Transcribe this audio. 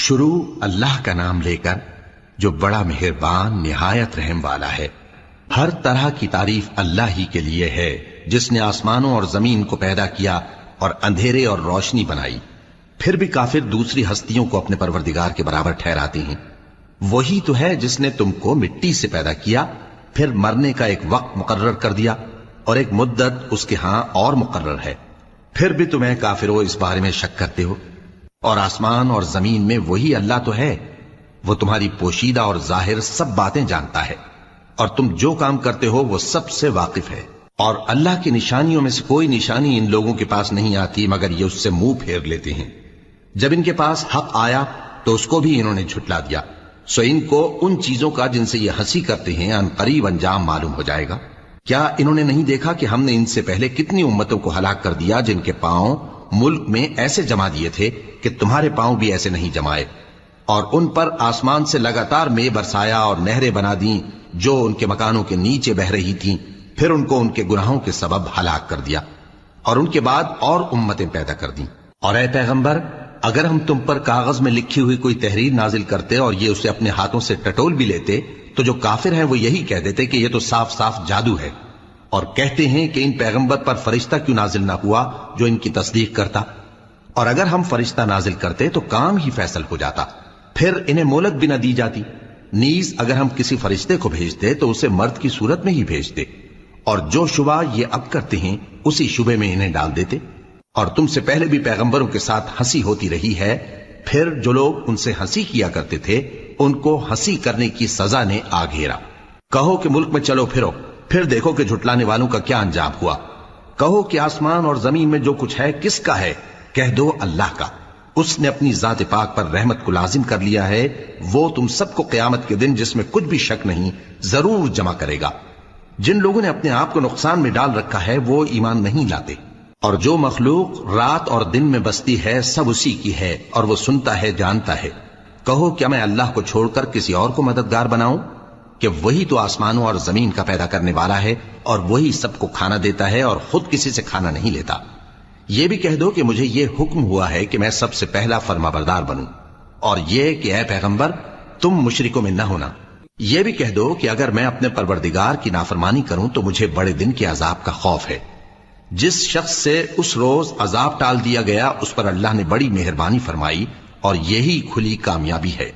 شروع اللہ کا نام لے کر جو بڑا مہربان نہایت رحم والا ہے۔ ہر طرح کی تعریف اللہ ہی کے لیے ہے جس نے آسمانوں اور زمین کو پیدا کیا اور اندھیرے اور روشنی بنائی۔ پھر بھی کافر دوسری ہستیوں کو اپنے پروردگار کے برابر ٹھہراتے ہیں۔ وہی تو ہے جس نے تم کو مٹی سے پیدا کیا، پھر مرنے کا ایک وقت مقرر کر دیا اور ایک مدت اس کے ہاں اور مقرر ہے۔ پھر بھی تمہیں کافروں اس بارے میں شک کرتے ہو۔ اور آسمان اور زمین میں وہی اللہ تو ہے، وہ تمہاری پوشیدہ اور ظاہر سب باتیں جانتا ہے، اور تم جو کام کرتے ہو وہ سب سے واقف ہے۔ اور اللہ کی نشانیوں میں سے کوئی نشانی ان لوگوں کے پاس نہیں آتی مگر یہ اس سے منہ پھیر لیتے ہیں۔ جب ان کے پاس حق آیا تو اس کو بھی انہوں نے جھٹلا دیا، سو ان کو ان چیزوں کا جن سے یہ ہنسی کرتے ہیں ان قریب انجام معلوم ہو جائے گا۔ کیا انہوں نے نہیں دیکھا کہ ہم نے ان سے پہلے کتنی امتوں کو ہلاک کر دیا جن کے پاؤں ملک میں ایسے جما دیے تھے کہ تمہارے پاؤں بھی ایسے نہیں جمائے، اور ان پر آسمان سے لگاتار مے برسایا اور نہریں بنا دیں جو ان کے مکانوں کے نیچے بہ رہی تھیں، پھر ان کو ان کے گناہوں کے سبب ہلاک کر دیا، اور ان کے بعد اور امتیں پیدا کر دیں۔ اور اے پیغمبر، اگر ہم تم پر کاغذ میں لکھی ہوئی کوئی تحریر نازل کرتے اور یہ اسے اپنے ہاتھوں سے ٹٹول بھی لیتے تو جو کافر ہیں وہ یہی کہہ دیتے کہ یہ تو صاف صاف جادو ہے، اور کہتے ہیں کہ ان پیغمبر پر فرشتہ کیوں نازل نہ ہوا جو ان کی تصدیق کرتا، اور اگر ہم فرشتہ نازل کرتے تو کام ہی فیصل ہو جاتا، پھر انہیں مہلت بھی نہ دی جاتی۔ نیز اگر ہم کسی فرشتے کو بھیجتے تو اسے مرد کی صورت میں ہی بھیجتے، اور جو شبہ یہ اب کرتے ہیں اسی شبے میں انہیں ڈال دیتے۔ اور تم سے پہلے بھی پیغمبروں کے ساتھ ہنسی ہوتی رہی ہے، پھر جو لوگ ان سے ہنسی کیا کرتے تھے ان کو ہنسی کرنے کی سزا نے آ گھیرا۔ کہو کہ ملک میں چلو پھرو، پھر دیکھو کہ جھٹلانے والوں کا کیا انجام ہوا۔ کہو کہ آسمان اور زمین میں جو کچھ ہے کس کا ہے؟ کہہ دو اللہ کا۔ اس نے اپنی ذات پاک پر رحمت کو لازم کر لیا ہے، وہ تم سب کو قیامت کے دن جس میں کچھ بھی شک نہیں ضرور جمع کرے گا۔ جن لوگوں نے اپنے آپ کو نقصان میں ڈال رکھا ہے وہ ایمان نہیں لاتے، اور جو مخلوق رات اور دن میں بستی ہے سب اسی کی ہے، اور وہ سنتا ہے جانتا ہے۔ کہو کیا میں اللہ کو چھوڑ کر کسی اور کو مددگار بناؤں کہ وہی تو آسمانوں اور زمین کا پیدا کرنے والا ہے، اور وہی سب کو کھانا دیتا ہے اور خود کسی سے کھانا نہیں لیتا۔ یہ بھی کہہ دو کہ مجھے یہ حکم ہوا ہے کہ میں سب سے پہلا فرما بردار بنوں، اور یہ کہ اے پیغمبر تم مشرکوں میں نہ ہونا۔ یہ بھی کہہ دو کہ اگر میں اپنے پروردگار کی نافرمانی کروں تو مجھے بڑے دن کے عذاب کا خوف ہے۔ جس شخص سے اس روز عذاب ٹال دیا گیا اس پر اللہ نے بڑی مہربانی فرمائی، اور یہی کھلی کامیابی ہے۔